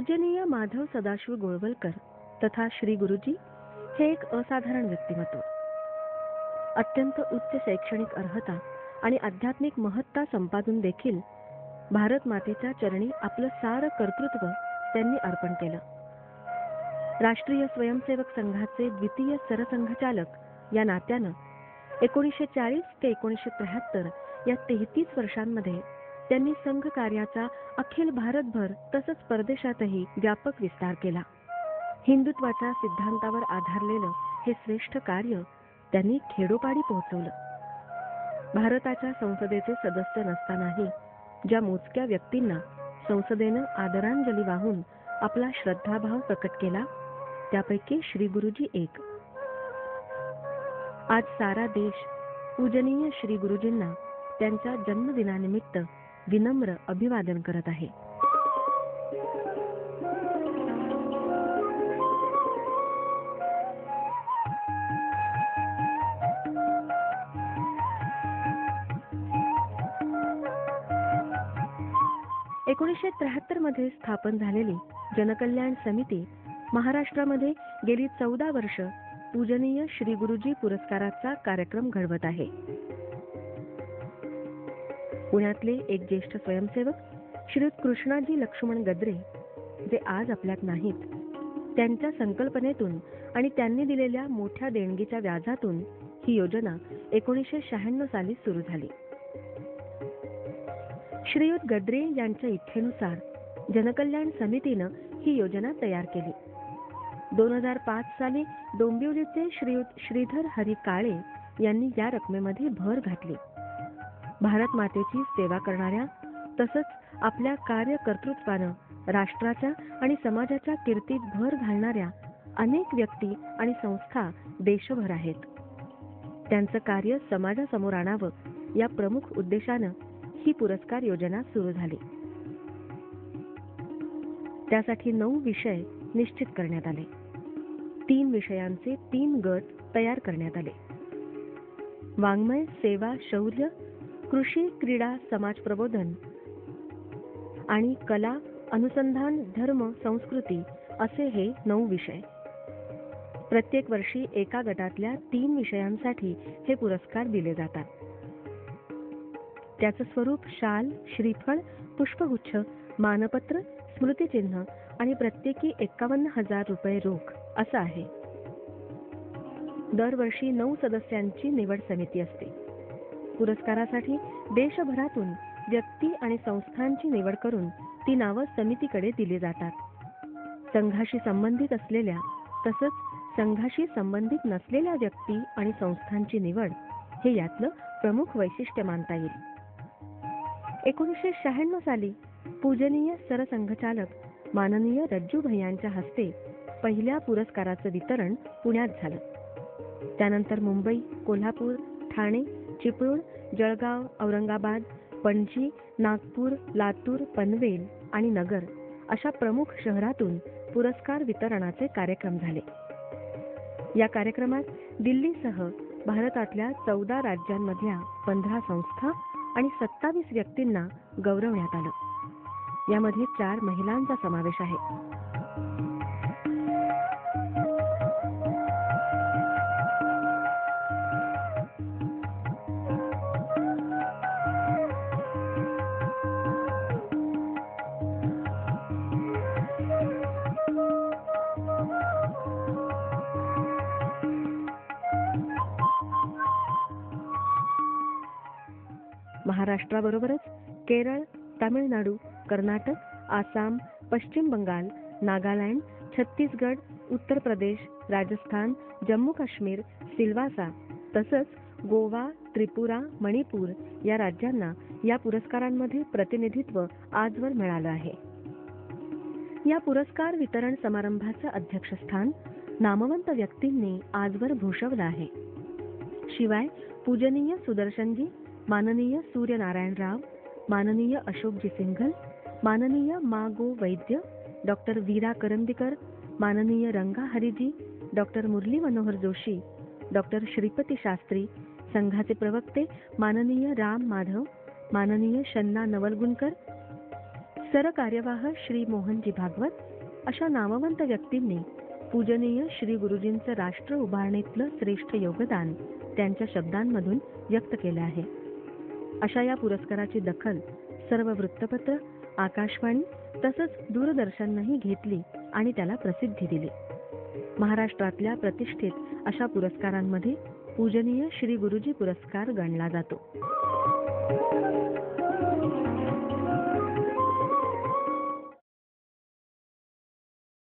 पूजनीय माधव सदाशिव गोळवलकर तथा श्री गुरुजी हे एक असाधारण व्यक्तिमत्व. अत्यंत उच्च शैक्षणिक अर्हता आणि आध्यात्मिक महत्ता संपादून देखील भारत मातेच्या चरणी आपलं सारं कर्तृत्व त्यांनी अर्पण केलं. राष्ट्रीय स्वयंसेवक संघाचे द्वितीय सरसंघचालक या नात्यानं 1940 ते 1973 या 33 वर्षांमध्ये त्यांनी संघ कार्याचा अखिल भारतभर तसंच परदेशातही व्यापक विस्तार केला. हिंदुत्वाच्या सिद्धांतावर आधारलेलं हे श्रेष्ठ कार्य त्यांनी खेडोपाडी पोहोचवलं. भारताच्या संसदेचे सदस्य नसतानाही ज्या मोजक्या व्यक्तींना संसदेनं आदरांजली वाहून आपला श्रद्धाभाव प्रकट केला त्यापैकी श्री गुरुजी एक. आज सारा देश पूजनीय श्री गुरुजींना त्यांच्या जन्मदिनानिमित्त विनम्र अभिवादन करत आहे. एकोणीसशे 1973 मध्ये स्थापन झालेली जनकल्याण समिती महाराष्ट्रामध्ये गेली 14 वर्ष पूजनीय श्री गुरुजी पुरस्काराचा कार्यक्रम घडवत आहे. पुण्यातले एक ज्येष्ठ स्वयंसेवक श्रीयुत कृष्णाजी लक्ष्मण गद्रे जे आज आपल्यात नाहीत, त्यांच्या संकल्पनेतून आणि त्यांनी दिलेल्या मोठ्या देणगीच्या व्याजातून ही योजना 1996 साली सुरू झाली. श्रीयुत गद्रे यांच्या इच्छेनुसार जनकल्याण समितीनं ही योजना तयार केली. 2005 साली डोंबिवलीचे श्रीयुत श्रीधर हरी काळे यांनी या रकमेमध्ये भर घातली. भारत मातेची सेवा करणाऱ्या तसंच आपल्या कार्यकर्तृत्वानं राष्ट्राच्या आणि समाजाच्या कीर्तीत भर घालणाऱ्या अनेक व्यक्ती आणि संस्था देशभर आहेत. त्यांचं कार्य समाजासमोर आणावं या प्रमुख उद्देशानं ही पुरस्कार योजना सुरू झाली. त्यासाठी 9 विषय निश्चित करण्यात आले. 3 विषयांचे 3 गट तयार करण्यात आले. वाङ्मय, सेवा, शौर्य, कृषी, क्रीडा, समाज प्रबोधन आणि कला, अनुसंधान, धर्म, संस्कृती असे हे 9 विषय. प्रत्येक वर्षी एका गटातल्या 3 विषयांसाठी हे पुरस्कार दिले जातात. त्याचं स्वरूप शाल, श्रीफळ, पुष्पगुच्छ, मानपत्र, स्मृतिचिन्ह आणि प्रत्येकी 51,000 रुपये रोख असं आहे. दरवर्षी 9 सदस्यांची निवड समिती असते. पुरस्कारासाठी देशभरातून व्यक्ती आणि संस्थांची निवड करून ती नावं समितीकडे दिली जातात. संघाशी संबंधित असलेल्या तसंच संघाशी संबंधित नसलेल्या व्यक्ती आणि संस्थांची निवड हे यातलं प्रमुख वैशिष्ट्य मानता येईल. 1996 साली पूजनीय सरसंघचालक माननीय रज्जू भैयांच्या हस्ते पहिल्या पुरस्काराचं वितरण पुण्यात झालं. त्यानंतर मुंबई, कोल्हापूर, ठाणे, चिपळूण, जळगाव, औरंगाबाद, पणजी, नागपूर, लातूर, पनवेल आणि नगर अशा प्रमुख शहरातून पुरस्कार वितरणाचे कार्यक्रम झाले. या कार्यक्रमात दिल्लीसह भारतातल्या 14 राज्यांमधल्या 15 संस्था आणि 27 व्यक्तींना गौरवण्यात आलं. यामध्ये 4 महिलांचा समावेश आहे. महाराष्ट्राबरोबरच केरळ, तामिळनाडू, कर्नाटक, आसाम, पश्चिम बंगाल, नागालँड, छत्तीसगड, उत्तर प्रदेश, राजस्थान, जम्मू काश्मीर, सिल्वासा तसंच गोवा, त्रिपुरा, मणिपूर या राज्यांना या पुरस्कारांमध्ये प्रतिनिधित्व आजवर मिळालं आहे. या पुरस्कार वितरण समारंभाचं अध्यक्षस्थान नामवंत व्यक्तींनी आजवर भूषवलं आहे. शिवाय पूजनीय सुदर्शनजी, माननीय सूर्यनारायण राव, माननीय अशोकजी सिंघल, माननीय मा. गो. वैद्य, डॉक्टर वीरा करंदीकर, माननीय रंगा हरिजी, डॉक्टर मुरली मनोहर जोशी, डॉक्टर श्रीपती शास्त्री, संघाचे प्रवक्ते माननीय राम माधव, माननीय शन्ना नवलगुणकर, सरकार्यवाह श्री मोहनजी भागवत अशा नामवंत व्यक्तींनी पूजनीय श्री गुरुजींचं राष्ट्र उभारणीतलं श्रेष्ठ योगदान त्यांच्या शब्दांमधून व्यक्त केलं आहे. अशा या पुरस्काराची दखल सर्व वृत्तपत्र, आकाशवाणी तसंच दूरदर्शननंही घेतली आणि त्याला प्रसिद्धी दिली. महाराष्ट्रातल्या प्रतिष्ठित अशा पुरस्कारांमध्ये पूजनीय श्री गुरुजी पुरस्कार गणला जातो.